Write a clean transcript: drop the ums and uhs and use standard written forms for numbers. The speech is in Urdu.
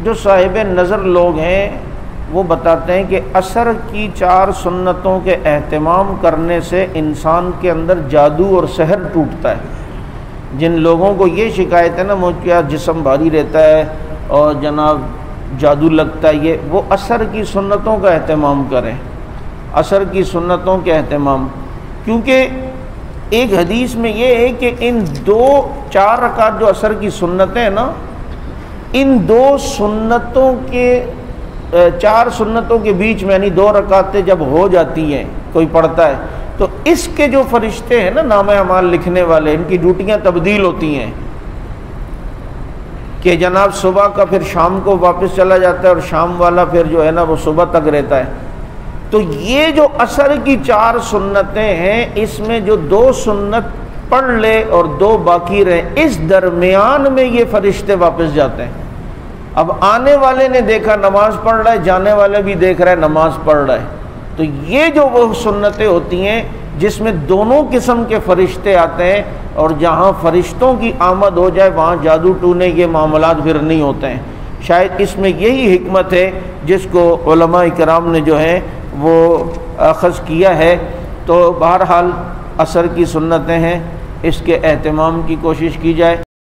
جو صاحب نظر لوگ ہیں وہ بتاتے ہیں کہ عصر کی 4 سنتوں کے اہتمام کرنے سے انسان کے اندر جادو اور سحر ٹوٹتا ہے۔ جن لوگوں کو یہ شکایت ہے نا مجھ کیا جسم بھاری رہتا ہے اور جناب جادو لگتا ہے، یہ وہ عصر کی سنتوں کا اہتمام کریں، عصر کی سنتوں کے اہتمام، کیونکہ ایک حدیث میں یہ ہے کہ ان 4 رکعت جو عصر کی سنتیں ہیں نا، ان 2 سنتوں کے 4 سنتوں کے بیچ میں یعنی 2 رکعتیں جب ہو جاتی ہیں کوئی پڑھتا ہے تو اس کے جو فرشتے ہیں نا نامہ اعمال لکھنے والے، ان کی ڈیوٹیاں تبدیل ہوتی ہیں کہ جناب صبح کا پھر شام کو واپس چلا جاتا ہے اور شام والا پھر جو ہے نا وہ صبح تک رہتا ہے۔ تو یہ جو عصر کی 4 سنتیں ہیں اس میں جو 2 سنت پڑھ لے اور 2 باقی رہیں، اس درمیان میں یہ فرشتے واپس جاتے ہیں۔ اب آنے والے نے دیکھا نماز پڑھ رہا ہے، جانے والے بھی دیکھ رہا ہے نماز پڑھ رہا ہے، تو یہ جو وہ سنتیں ہوتی ہیں جس میں دونوں قسم کے فرشتے آتے ہیں، اور جہاں فرشتوں کی آمد ہو جائے وہاں جادو ٹونے کے معاملات پھر نہیں ہوتے ہیں۔ شاید اس میں یہی حکمت ہے جس کو علماء کرام نے جو ہے وہ اخذ کیا ہے۔ تو بہرحال عصر کی سنتیں ہیں، اس کے اہتمام کی کوشش کی جائے۔